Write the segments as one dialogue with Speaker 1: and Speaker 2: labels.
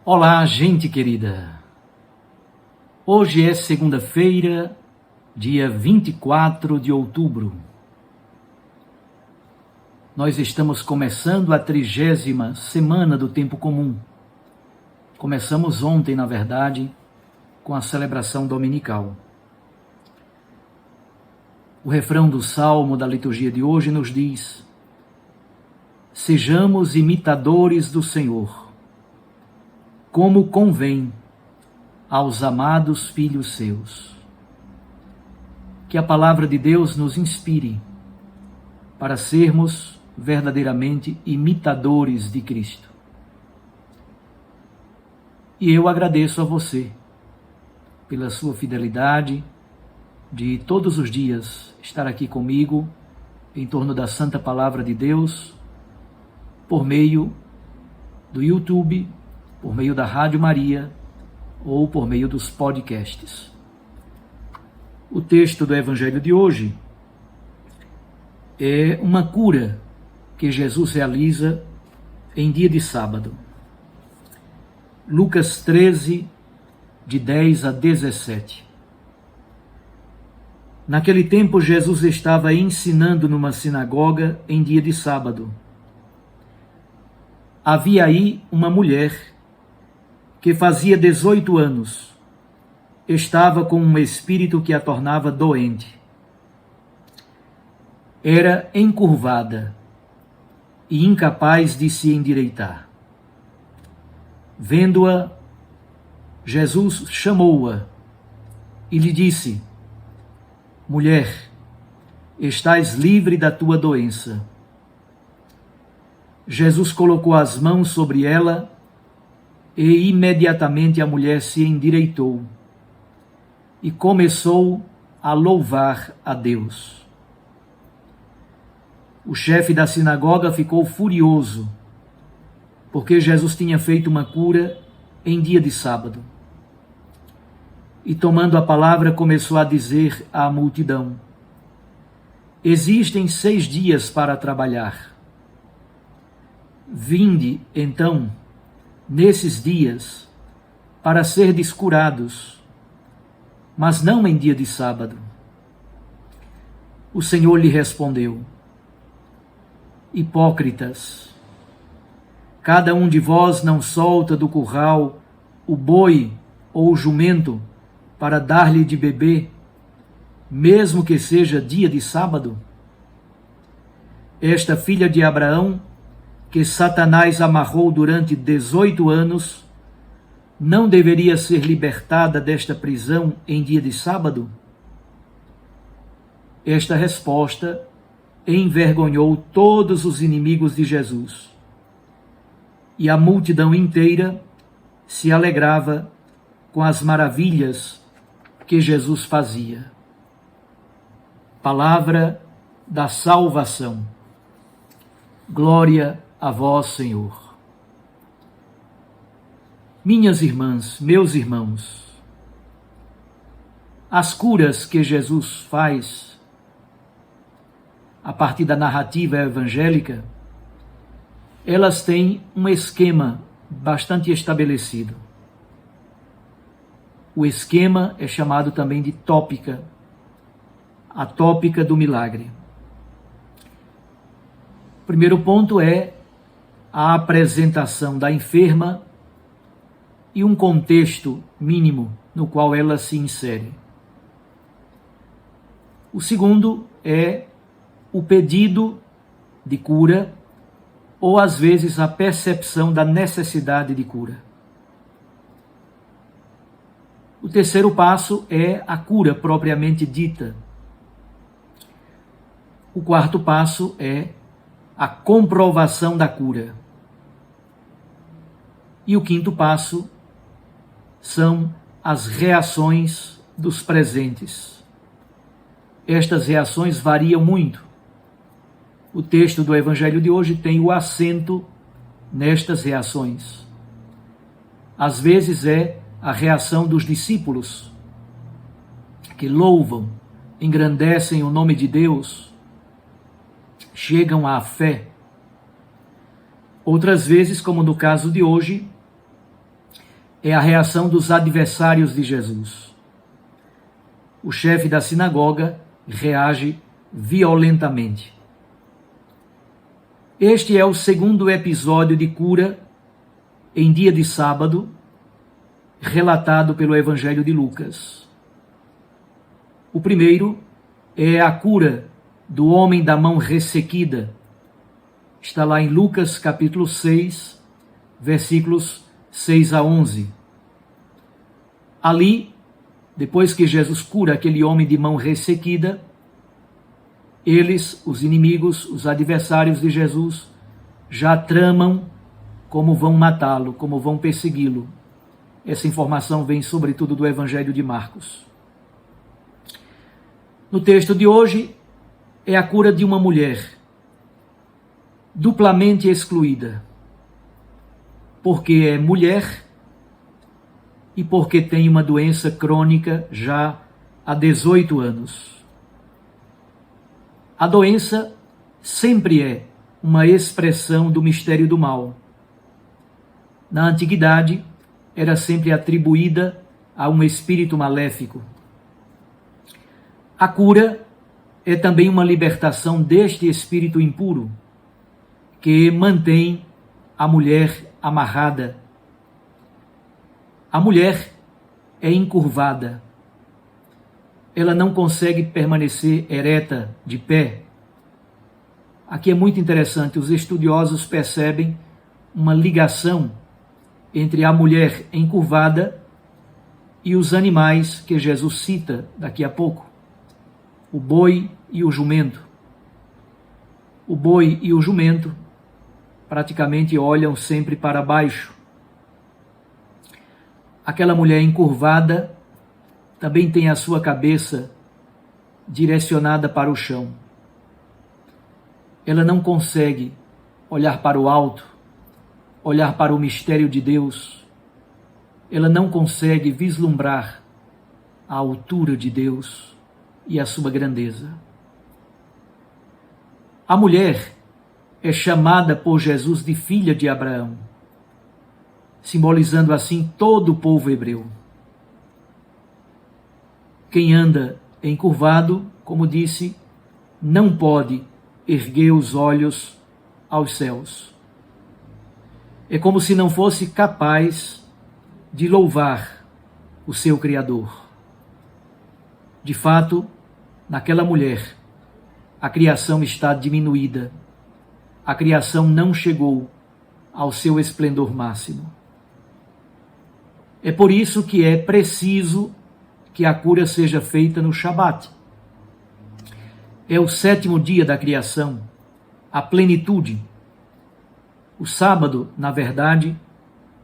Speaker 1: Olá, gente querida. Hoje é segunda-feira, dia 24 de outubro. Nós estamos começando a 30ª semana do tempo comum. Começamos ontem, na verdade, com a celebração dominical. O refrão do salmo da liturgia de hoje nos diz: sejamos imitadores do Senhor, como convém aos amados filhos seus. Que a palavra de Deus nos inspire para sermos verdadeiramente imitadores de Cristo. E eu agradeço a você pela sua fidelidade de todos os dias estar aqui comigo em torno da Santa Palavra de Deus, por meio do YouTube, por meio da Rádio Maria ou por meio dos podcasts. O texto do Evangelho de hoje é uma cura que Jesus realiza em dia de sábado. Lucas 13, de 10 a 17. Naquele tempo, Jesus estava ensinando numa sinagoga em dia de sábado. Havia aí uma mulher que fazia 18 anos, estava com um espírito que a tornava doente. Era encurvada e incapaz de se endireitar. Vendo-a, Jesus chamou-a e lhe disse: mulher, estás livre da tua doença. Jesus colocou as mãos sobre ela e imediatamente a mulher se endireitou e começou a louvar a Deus. O chefe da sinagoga ficou furioso, porque Jesus tinha feito uma cura em dia de sábado. E tomando a palavra, começou a dizer à multidão: existem 6 dias para trabalhar. Vinde, então, nesses dias, para serdes curados, mas não em dia de sábado. O Senhor lhe respondeu: hipócritas, cada um de vós não solta do curral o boi ou o jumento para dar-lhe de beber, mesmo que seja dia de sábado? Esta filha de Abraão, que Satanás amarrou durante 18 anos, não deveria ser libertada desta prisão em dia de sábado? Esta resposta envergonhou todos os inimigos de Jesus, e a multidão inteira se alegrava com as maravilhas que Jesus fazia. Palavra da salvação. Glória a vós, Senhor. Minhas irmãs, meus irmãos, as curas que Jesus faz a partir da narrativa evangélica, elas têm um esquema bastante estabelecido. O esquema é chamado também de tópica, a tópica do milagre. O primeiro ponto é a apresentação da enferma e um contexto mínimo no qual ela se insere. O segundo é o pedido de cura, ou às vezes a percepção da necessidade de cura. O terceiro passo é a cura propriamente dita. O quarto passo é a comprovação da cura. E o quinto passo são as reações dos presentes. Estas reações variam muito. O texto do Evangelho de hoje tem o acento nestas reações. Às vezes é a reação dos discípulos, que louvam, engrandecem o nome de Deus, chegam à fé. Outras vezes, como no caso de hoje, é a reação dos adversários de Jesus. O chefe da sinagoga reage violentamente. Este é o segundo episódio de cura em dia de sábado, relatado pelo Evangelho de Lucas. O primeiro é a cura do homem da mão ressequida. Está lá em Lucas capítulo 6, versículos 6 a 11. Ali, depois que Jesus cura aquele homem de mão ressequida, eles, os inimigos, os adversários de Jesus, já tramam como vão matá-lo, como vão persegui-lo. Essa informação vem sobretudo do Evangelho de Marcos. No texto de hoje, é a cura de uma mulher duplamente excluída, porque é mulher e porque tem uma doença crônica já há 18 anos. A doença sempre é uma expressão do mistério do mal. Na antiguidade, era sempre atribuída a um espírito maléfico. A cura é também uma libertação deste espírito impuro, que mantém a mulher amarrada. A mulher é encurvada. Ela não consegue permanecer ereta, de pé. Aqui é muito interessante, os estudiosos percebem uma ligação entre a mulher encurvada e os animais que Jesus cita daqui a pouco. O boi e o jumento. O boi e o jumento praticamente olham sempre para baixo. Aquela mulher encurvada também tem a sua cabeça direcionada para o chão. Ela não consegue olhar para o alto, olhar para o mistério de Deus. Ela não consegue vislumbrar a altura de Deus e a sua grandeza. A mulher é chamada por Jesus de filha de Abraão, simbolizando assim todo o povo hebreu. Quem anda encurvado, como disse, não pode erguer os olhos aos céus. É como se não fosse capaz de louvar o seu Criador. De fato, naquela mulher, a criação está diminuída. A criação não chegou ao seu esplendor máximo. É por isso que é preciso que a cura seja feita no Shabat. É o 7º dia da criação, a plenitude. O sábado, na verdade,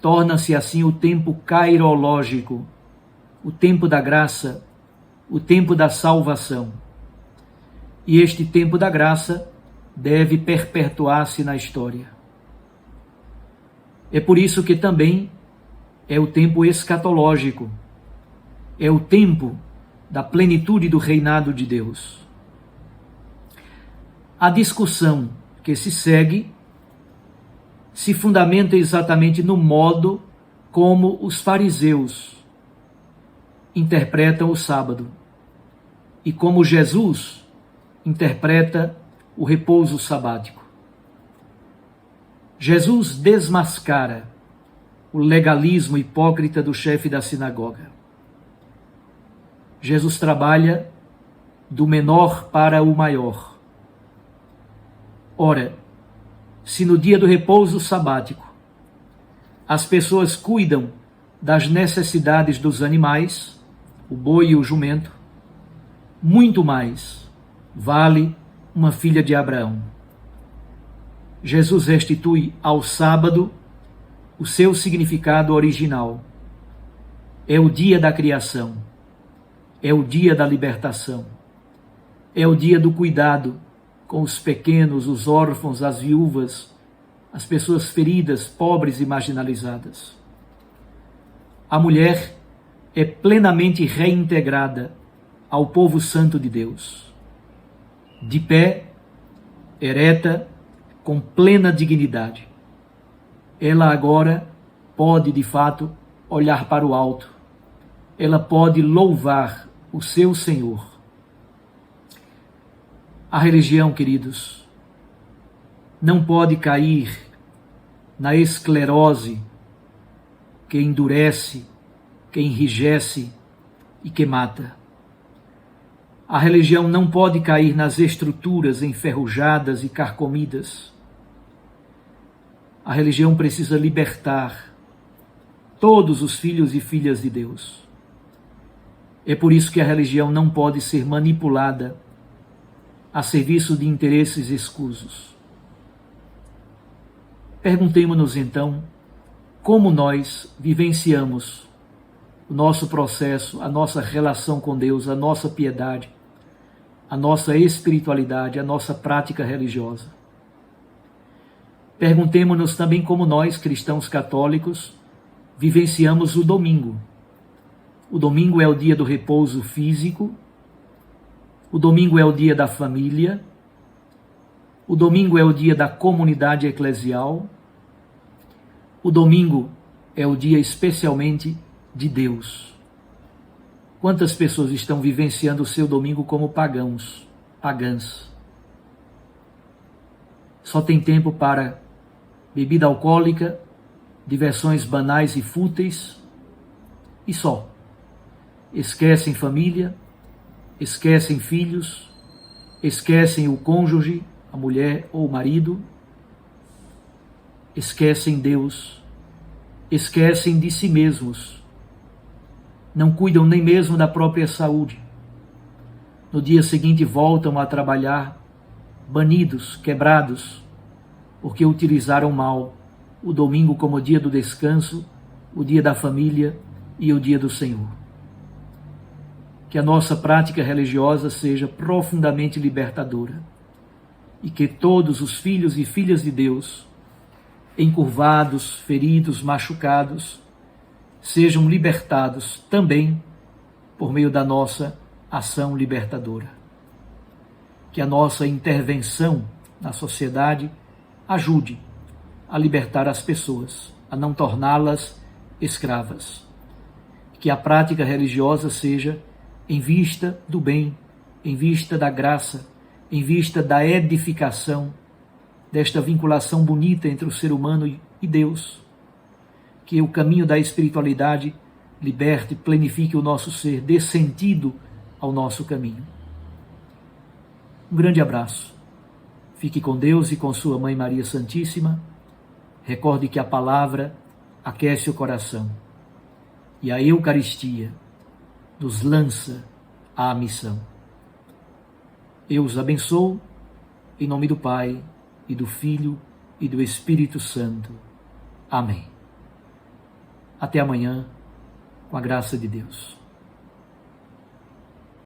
Speaker 1: torna-se assim o tempo cairológico, o tempo da graça, o tempo da salvação. E este tempo da graça deve perpetuar-se na história. É por isso que também é o tempo escatológico, é o tempo da plenitude do reinado de Deus. A discussão que se segue se fundamenta exatamente no modo como os fariseus interpretam o sábado e como Jesus interpreta o repouso sabático. Jesus desmascara o legalismo hipócrita do chefe da sinagoga. Jesus trabalha do menor para o maior. Ora, se no dia do repouso sabático as pessoas cuidam das necessidades dos animais, o boi e o jumento, muito mais vale uma filha de Abraão. Jesus restitui ao sábado o seu significado original. É o dia da criação, é o dia da libertação, é o dia do cuidado com os pequenos, os órfãos, as viúvas, as pessoas feridas, pobres e marginalizadas. A mulher é plenamente reintegrada ao povo santo de Deus. De pé, ereta, com plena dignidade. Ela agora pode, de fato, olhar para o alto, ela pode louvar o seu Senhor. A religião, queridos, não pode cair na esclerose que endurece, que enrijece e que mata. A religião não pode cair nas estruturas enferrujadas e carcomidas. A religião precisa libertar todos os filhos e filhas de Deus. É por isso que a religião não pode ser manipulada a serviço de interesses escusos. Perguntemo-nos então como nós vivenciamos o nosso processo, a nossa relação com Deus, a nossa piedade, a nossa espiritualidade, a nossa prática religiosa. Perguntemo-nos também como nós, cristãos católicos, vivenciamos o domingo. O domingo é o dia do repouso físico, o domingo é o dia da família, o domingo é o dia da comunidade eclesial, o domingo é o dia especialmente de Deus. Quantas pessoas estão vivenciando o seu domingo como pagãs? Só tem tempo para bebida alcoólica, diversões banais e fúteis e só. Esquecem família, esquecem filhos, esquecem o cônjuge, a mulher ou o marido, esquecem Deus, esquecem de si mesmos, não cuidam nem mesmo da própria saúde. No dia seguinte voltam a trabalhar, banidos, quebrados, porque utilizaram mal o domingo como dia do descanso, o dia da família e o dia do Senhor. Que a nossa prática religiosa seja profundamente libertadora e que todos os filhos e filhas de Deus, encurvados, feridos, machucados, sejam libertados também por meio da nossa ação libertadora. Que a nossa intervenção na sociedade ajude a libertar as pessoas, a não torná-las escravas. Que a prática religiosa seja em vista do bem, em vista da graça, em vista da edificação, desta vinculação bonita entre o ser humano e Deus. Que o caminho da espiritualidade liberte, plenifique o nosso ser, dê sentido ao nosso caminho. Um grande abraço. Fique com Deus e com sua Mãe Maria Santíssima. Recorde que a palavra aquece o coração e a Eucaristia nos lança à missão. Eu os abençoo em nome do Pai, e do Filho, e do Espírito Santo. Amém. Até amanhã, com a graça de Deus.